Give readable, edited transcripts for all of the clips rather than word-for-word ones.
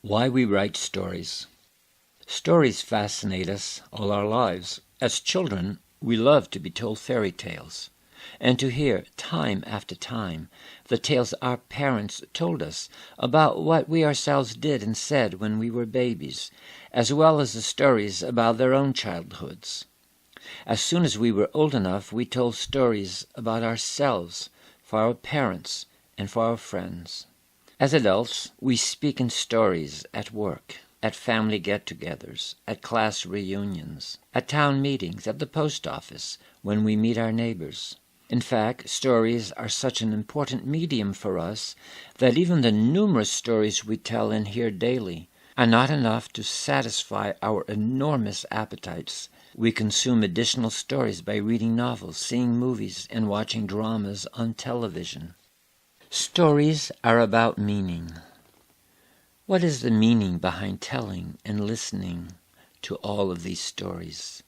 Why we write stories. Stories fascinate us all our lives. As children, we love to be told fairy tales, and to hear, time after time, the tales our parents told us about what we ourselves did and said when we were babies, as well as the stories about their own childhoods. As soon as we were old enough, we told stories about ourselves, for our parents, and for our friends. As adults, we speak in stories at work, at family get-togethers, at class reunions, at town meetings, at the post office, when we meet our neighbors. In fact, stories are such an important medium for us that even the numerous stories we tell and hear daily are not enough to satisfy our enormous appetites. We consume additional stories by reading novels, seeing movies, and watching dramas on television. Stories are about meaning. What is the meaning behind telling and listening to all of these stories?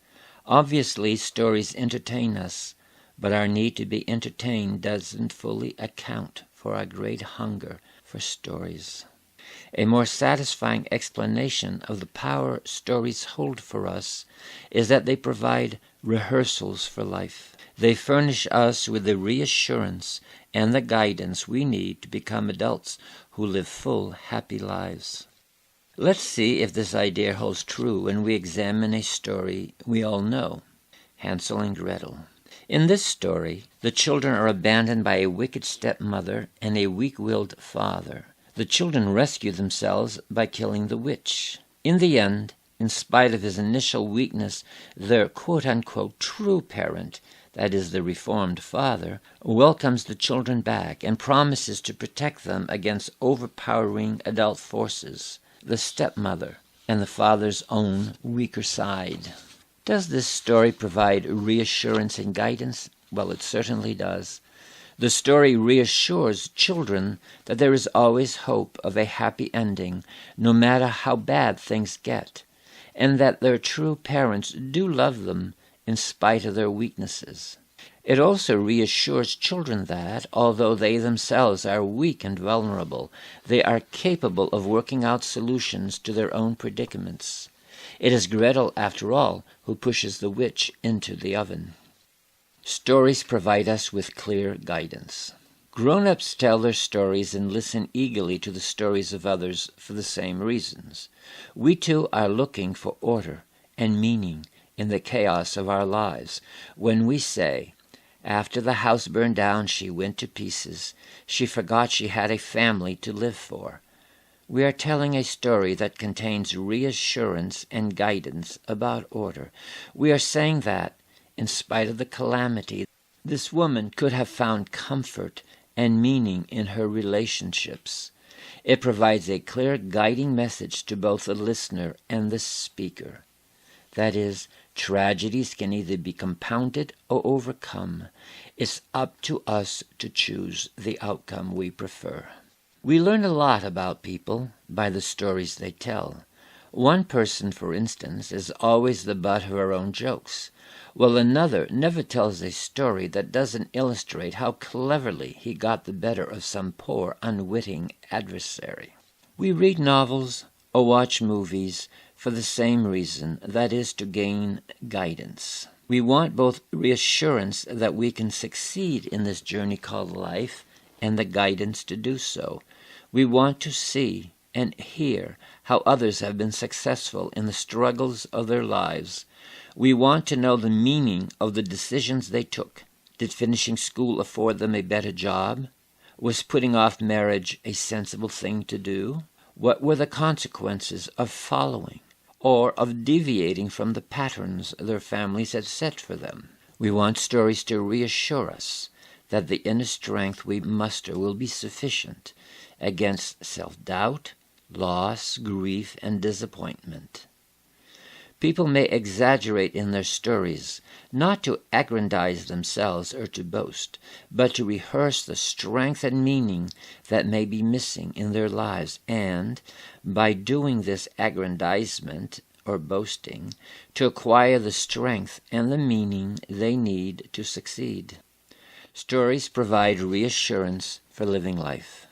Obviously, stories entertain us, but our need to be entertained doesn't fully account for our great hunger for stories. A more satisfying explanation of the power stories hold for us is that they provide rehearsals for life. They furnish us with the reassurance and the guidance we need to become adults who live full, happy lives. Let's see if this idea holds true when we examine a story we all know, Hansel and Gretel. In this story, the children are abandoned by a wicked stepmother and a weak-willed father. The children rescue themselves by killing the witch. In the end, in spite of his initial weakness, their quote-unquote true parent, that is the reformed father, welcomes the children back and promises to protect them against overpowering adult forces, the stepmother and the father's own weaker side. Does this story provide reassurance and guidance? Well, it certainly does. The story reassures children that there is always hope of a happy ending, no matter how bad things get, and that their true parents do love them in spite of their weaknesses. It also reassures children that, although they themselves are weak and vulnerable, they are capable of working out solutions to their own predicaments. It is Gretel, after all, who pushes the witch into the oven. Stories provide us with clear guidance. Grown-ups tell their stories and listen eagerly to the stories of others for the same reasons. We too are looking for order and meaning in the chaos of our lives. When we say, "After the house burned down, she went to pieces. She forgot she had a family to live for," we are telling a story that contains reassurance and guidance about order. We are saying that, in spite of the calamity, this woman could have found comfort and meaning in her relationships. It provides a clear guiding message to both the listener and the speaker. That is, tragedies can either be compounded or overcome. It's up to us to choose the outcome we prefer. We learn a lot about people by the stories they tell. One person, for instance, is always the butt of her own jokes, while another never tells a story that doesn't illustrate how cleverly he got the better of some poor, unwitting adversary. We read novels or watch movies for the same reason, that is, to gain guidance. We want both reassurance that we can succeed in this journey called life and the guidance to do so. We want to see and hear how others have been successful in the struggles of their lives. We want to know the meaning of the decisions they took. Did finishing school afford them a better job? Was putting off marriage a sensible thing to do? What were the consequences of following or of deviating from the patterns their families had set for them? We want stories to reassure us that the inner strength we muster will be sufficient against self-doubt, loss, grief, and disappointment. People may exaggerate in their stories, not to aggrandize themselves or to boast, but to rehearse the strength and meaning that may be missing in their lives, and, by doing this aggrandizement or boasting, to acquire the strength and the meaning they need to succeed. Stories provide reassurance for living life.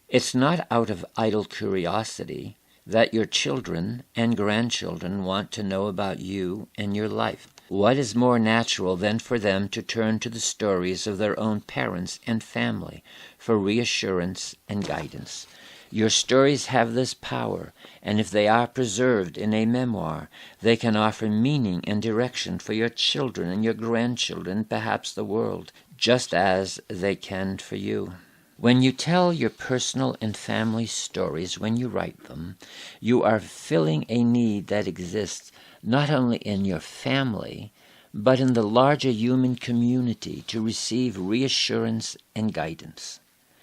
It's not out of idle curiosity that your children and grandchildren want to know about you and your life. What is more natural than for them to turn to the stories of their own parents and family for reassurance and guidance? Your stories have this power, and if they are preserved in a memoir, they can offer meaning and direction for your children and your grandchildren, perhaps the world, just as they can for you. When you tell your personal and family stories, when you write them, you are filling a need that exists not only in your family, but in the larger human community to receive reassurance and guidance.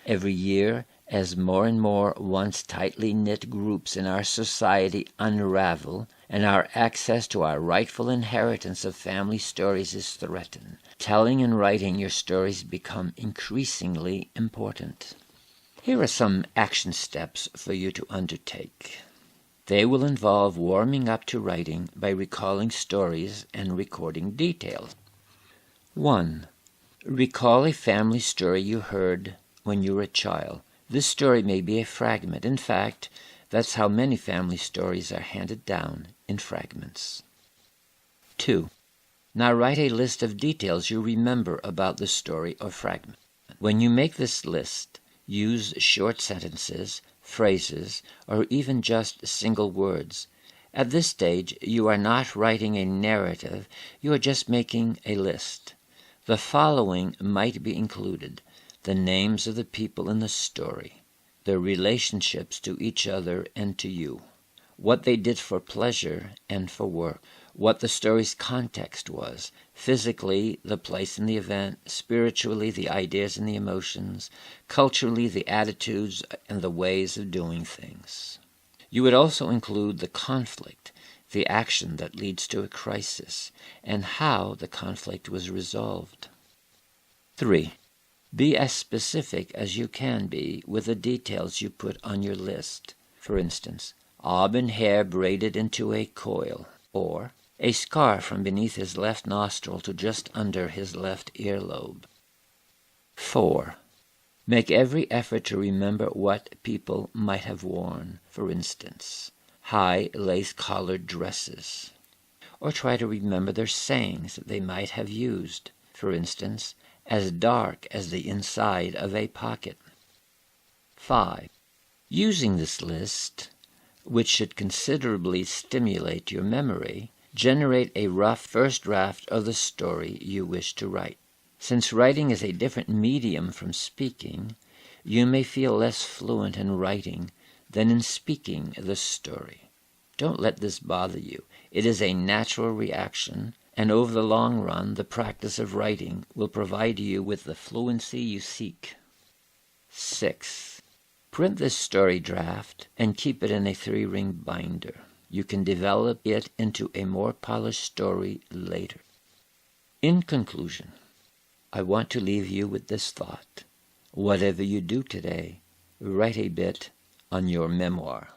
Every year, as more and more once tightly knit groups in our society unravel, and our access to our rightful inheritance of family stories is threatened, telling and writing your stories become increasingly important. Here are some action steps for you to undertake. They will involve warming up to writing by recalling stories and recording details. 1. Recall a family story you heard when you were a child. This story may be a fragment. In fact, that's how many family stories are handed down, in fragments. 2. Now write a list of details you remember about the story or fragment. When you make this list, use short sentences, phrases, or even just single words. At this stage, you are not writing a narrative, you are just making a list. The following might be included: the names of the people in the story, their relationships to each other and to you, what they did for pleasure and for work, what the story's context was, physically the place and the event, spiritually the ideas and the emotions, culturally the attitudes and the ways of doing things. You would also include the conflict, the action that leads to a crisis, and how the conflict was resolved. 3. Be as specific as you can be with the details you put on your list. For instance, auburn hair braided into a coil, or a scar from beneath his left nostril to just under his left earlobe. 4. Make every effort to remember what people might have worn. For instance, high lace-collared dresses. Or try to remember their sayings that they might have used. For instance, as dark as the inside of a pocket. 5. Using this list, which should considerably stimulate your memory, generate a rough first draft of the story you wish to write. Since writing is a different medium from speaking, you may feel less fluent in writing than in speaking the story. Don't let this bother you. It is a natural reaction, and over the long run, the practice of writing will provide you with the fluency you seek. 6. Print this story draft and keep it in a 3-ring binder. You can develop it into a more polished story later. In conclusion, I want to leave you with this thought. Whatever you do today, write a bit on your memoir.